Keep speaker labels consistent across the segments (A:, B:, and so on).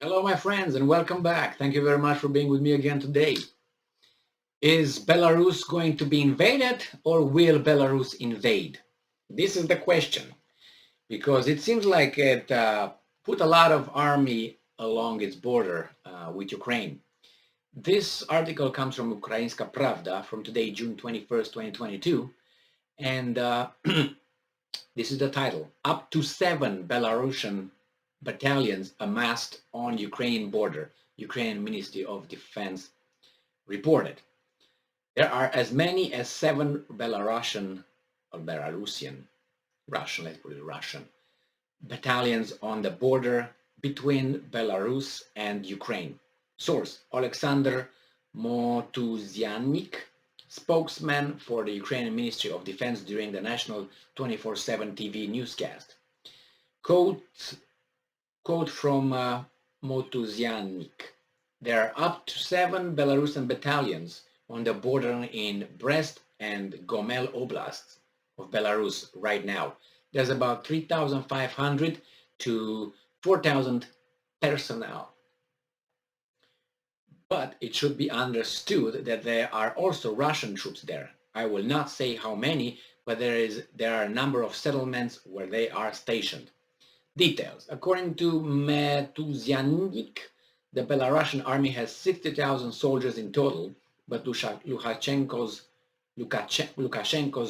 A: Hello, my friends, and welcome back. Thank you very much for being with me again today. Is Belarus going to be invaded or will Belarus invade? This is the question because it seems like it put a lot of army along its border with Ukraine. This article comes from Ukrainska Pravda from today, June 21st, 2022, and this is the title: Up to 7 Belarusian battalions amassed on Ukrainian border, Ukrainian Ministry of Defense reported. There are as many as 7 Belarusian, or Belarusian, Russian, let's put it Russian, battalions on the border between Belarus and Ukraine. Source: Alexander Motuziannik, spokesman for the Ukrainian Ministry of Defense during the national 24/7 TV newscast. Quote from Motuziannik: there are up to 7 Belarusian battalions on the border in Brest and Gomel oblasts of Belarus right now. There's about 3,500 to 4,000 personnel. But it should be understood that there are also Russian troops there. I will not say how many, but there are a number of settlements where they are stationed. Details: according to Metuziannik, the Belarusian army has 60,000 soldiers in total, but Lukashenko's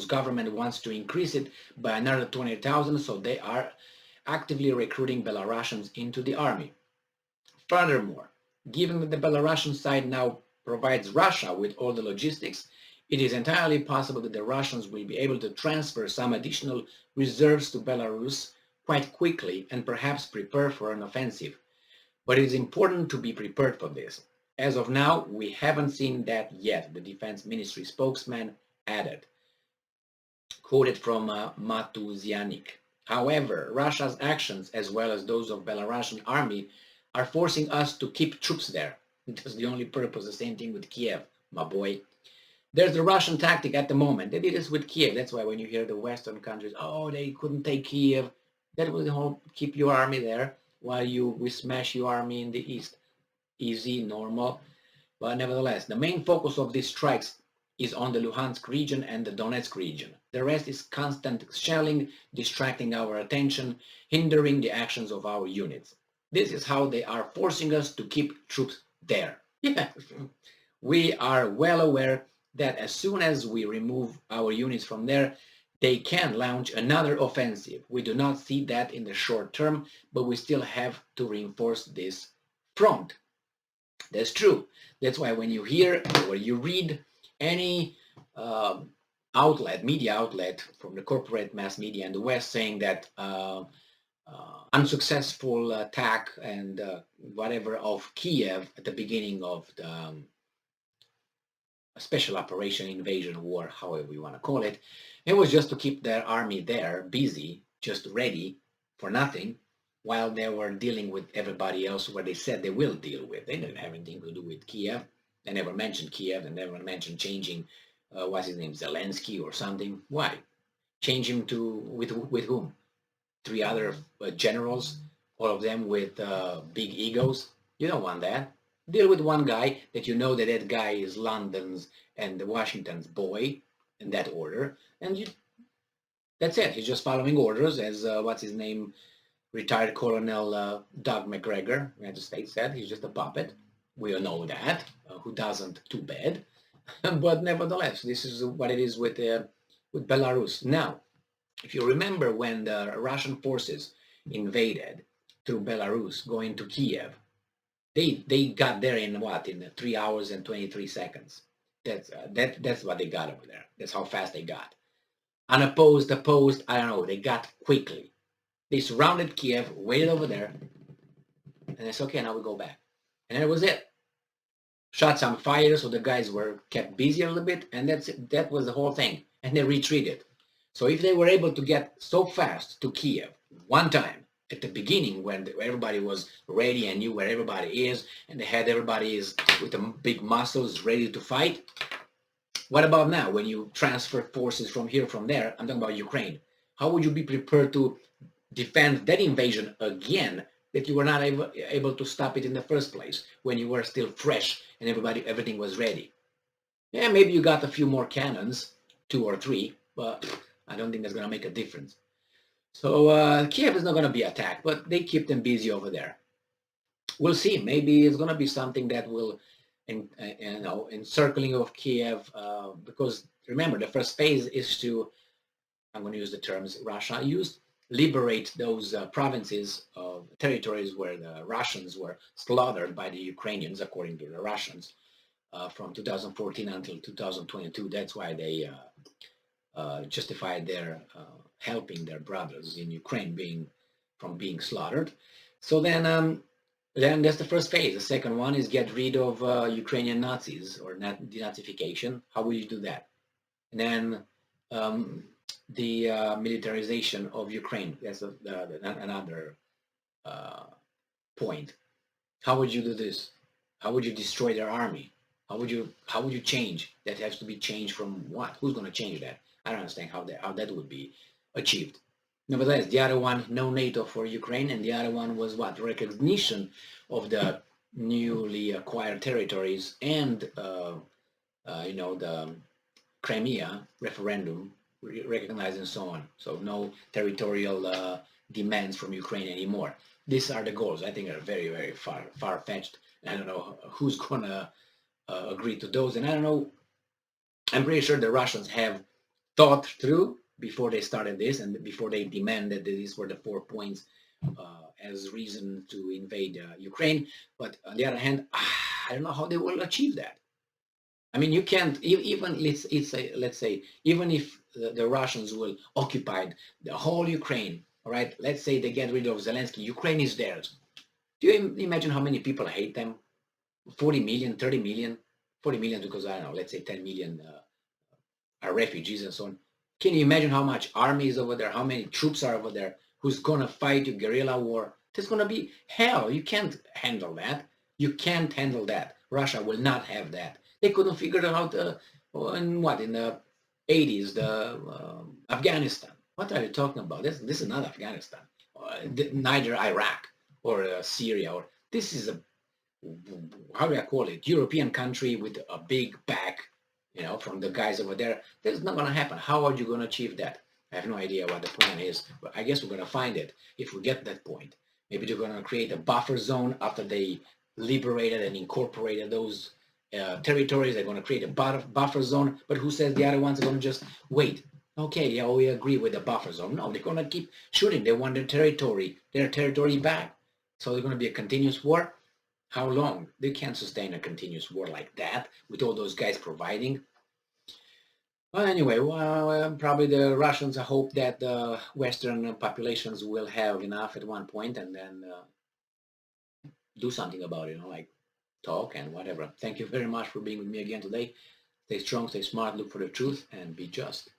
A: government wants to increase it by another 20,000, so they are actively recruiting Belarusians into the army. Furthermore, given that the Belarusian side now provides Russia with all the logistics, it is entirely possible that the Russians will be able to transfer some additional reserves to Belarus quite quickly and perhaps prepare for an offensive. But it is important to be prepared for this. As of now, we haven't seen that yet, the Defense Ministry spokesman added, quoted from Matuzianik. However, Russia's actions, as well as those of Belarusian army, are forcing us to keep troops there. That's the only purpose. The same thing with Kiev, my boy. There's the Russian tactic at the moment. They did this with Kiev. That's why when you hear the Western countries, oh, they couldn't take Kiev, that will help keep your army there while we smash your army in the east. Easy, normal. But nevertheless, the main focus of these strikes is on the Luhansk region and the Donetsk region. The rest is constant shelling, distracting our attention, hindering the actions of our units. This is how they are forcing us to keep troops there. We are well aware that as soon as we remove our units from there, they can launch another offensive. We do not see that in the short term, but we still have to reinforce this front. That's true. That's why when you hear or you read any media outlet from the corporate mass media in the West saying that unsuccessful attack and whatever of Kiev at the beginning of the special operation, invasion, war, however you want to call it, it was just to keep their army there busy, just ready for nothing, while they were dealing with everybody else where they said they will deal with. They didn't have anything to do with Kiev. They never mentioned Kiev. They never mentioned changing, what's his name, Zelensky or something. Why? Change him to, with whom? 3 other generals, all of them with big egos? You don't want that. Deal with one guy that you know that guy is London's and Washington's boy, in that order, and that's it. He's just following orders, as what's his name, retired Colonel Doug McGregor, United States, said. He's just a puppet. We all know that. Who doesn't? Too bad. But nevertheless, this is what it is with Belarus. Now, if you remember when the Russian forces invaded through Belarus, going to Kiev, they got there in what? In 3 hours and 23 seconds. That's what they got over there. That's how fast they got. Unopposed, opposed, I don't know. They got quickly. They surrounded Kiev, waited over there, and they said, okay, now we go back. And that was it. Shot some fire, so the guys were kept busy a little bit, and that's it. That was the whole thing. And they retreated. So if they were able to get so fast to Kiev one time, at the beginning when everybody was ready and knew where everybody is, and they had everybody is with the big muscles ready to fight, what about now when you transfer forces from here, from there? I'm talking about Ukraine. How would you be prepared to defend that invasion again that you were not able to stop it in the first place when you were still fresh and everything was ready. Yeah, maybe you got a few more cannons, 2 or 3, but I don't think that's going to make a difference. So Kiev is not going to be attacked, but they keep them busy over there. We'll see. Maybe it's going to be something that will, encircling of Kiev, because remember, the first phase is to, I'm going to use the terms Russia used, liberate those provinces of territories where the Russians were slaughtered by the Ukrainians, according to the Russians, from 2014 until 2022. That's why they justified their helping their brothers in Ukraine being slaughtered. So then that's the first phase. The second one is get rid of Ukrainian Nazis or denazification. How will you do that? And then the militarization of Ukraine. That's another point. How would you do this? How would you destroy their army? How would you change? That has to be changed from what? Who's going to change that? I don't understand how that would be achieved. Nevertheless, the other one, no NATO for Ukraine, and the other one was what? Recognition of the newly acquired territories and the Crimea referendum recognized and so on. So no territorial demands from Ukraine anymore. These are the goals. I think are very, very far-fetched. I don't know who's gonna agree to those, and I don't know. I'm pretty sure the Russians have thought through before they started this and before they demanded that these were the 4 points as reason to invade Ukraine. But on the other hand, I don't know how they will achieve that. I mean, you can't even let's say even if the Russians will occupy the whole Ukraine, all right. Let's say they get rid of Zelensky, Ukraine is theirs. Do you imagine how many people hate them? 40 million, 30 million, 40 million because I don't know. Let's say 10 million are refugees and so on. Can you imagine how much army is over there? How many troops are over there? Who's gonna fight you? Guerrilla war. There's gonna be hell. You can't handle that. You can't handle that. Russia will not have that. They couldn't figure it out in the 80s, Afghanistan. What are you talking about? This is not Afghanistan, neither Iraq or Syria. Or this is a, how do I call it, European country with a big back, from the guys over there. That's not going to happen. How are you going to achieve that? I have no idea what the plan is, but I guess we're going to find it if we get that point. Maybe they're going to create a buffer zone after they liberated and incorporated those territories. They're going to create a buffer zone, but who says the other ones are going to just wait? Okay, yeah, we agree with the buffer zone. No, they're going to keep shooting. They want their territory back. So there's going to be a continuous war. How long? They can't sustain a continuous war like that with all those guys providing. Well, anyway, probably the Russians hope that the Western populations will have enough at one point and then do something about it, like talk and whatever. Thank you very much for being with me again today. Stay strong, stay smart, look for the truth, and be just.